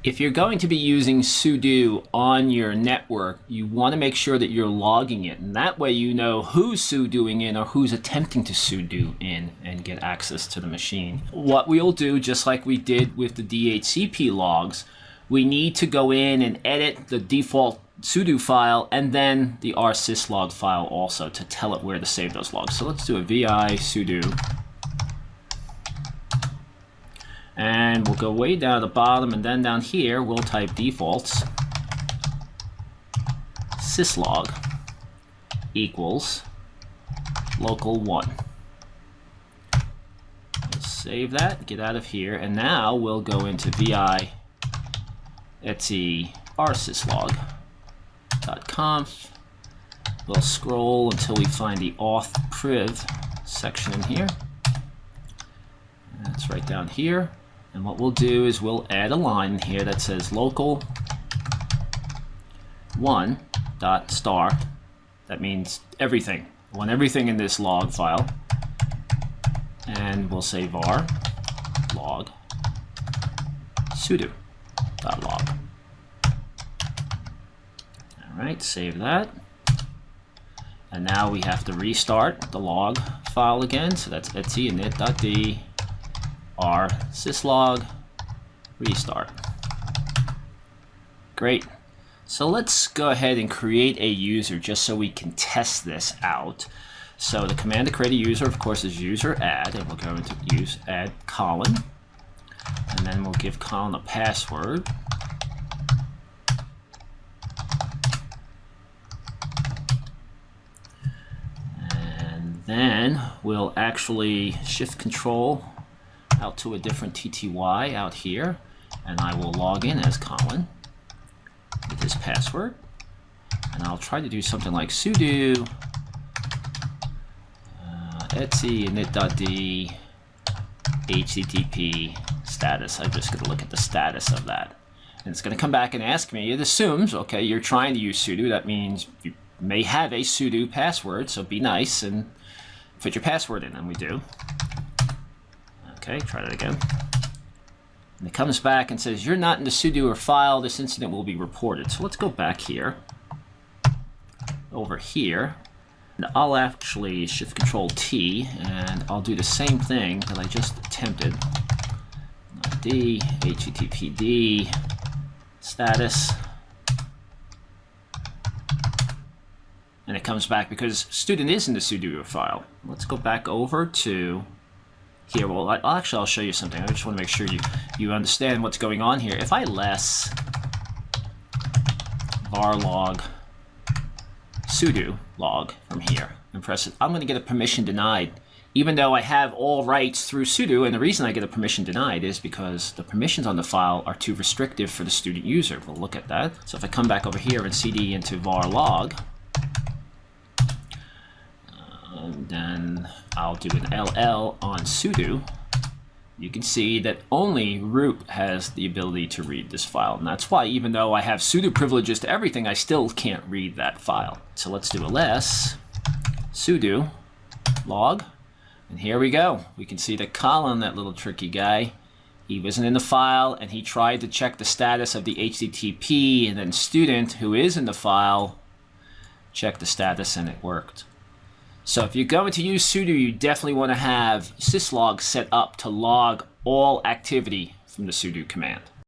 If you're going to be using sudo on your network, you want to make sure that you're logging it, and that way you know who's sudoing in or who's attempting to sudo in and get access to the machine. What we'll do, just like we did with the DHCP logs, we need to go in and edit the default sudo file and then the rsyslog file also to tell it where to save those logs. So let's do a vi sudo. And we'll go way down at the bottom, and then down here we'll type defaults syslog equals local 1. We'll save that, get out of here, and now we'll go into vi etc rsyslog.conf. We'll scroll until we find the auth priv section in here. That's right down here. And what we'll do is we'll add a line in here that says local 1 dot star. That means everything. We want everything in this log file. And we'll say var log sudo dot log. Alright, save that. And now we have to restart the log file again. So that's etc init.d rsyslog restart. Great. So let's go ahead and create a user just so we can test this out. So the command to create a user, of course, is user add, and we'll go into use add Colin, and then we'll give Colin a password. And then we'll actually shift control out to a different TTY out here, and I will log in as Colin with his password, and I'll try to do something like sudo etc init.d http status. I'm just going to look at the status of that, and it's going to come back and ask me. It assumes, okay, you're trying to use sudo. That means you may have a sudo password, so be nice and put your password in, and we do. Okay, try that again. And it comes back and says, you're not in the sudo or file. This incident will be reported. So let's go back here. Over here. And I'll actually shift control T, and I'll do the same thing that I just attempted. D, HTTPD, status. And it comes back because student is in the sudo or file. Let's go back over to here. Well, I'll show you something. I just want to make sure you understand what's going on here. If I less var log sudo log from here and press it, I'm going to get a permission denied, even though I have all rights through sudo. And the reason I get a permission denied is because the permissions on the file are too restrictive for the student user. We'll look at that. So if I come back over here and cd into var log, and then I'll do an ll on sudo, you can see that only root has the ability to read this file. And that's why, even though I have sudo privileges to everything, I still can't read that file. So let's do ls sudo log, and here we go. We can see that Colin, that little tricky guy, he wasn't in the file, and he tried to check the status of the HTTP, and then student, who is in the file, checked the status, and it worked. So if you're going to use sudo, you definitely want to have syslog set up to log all activity from the sudo command.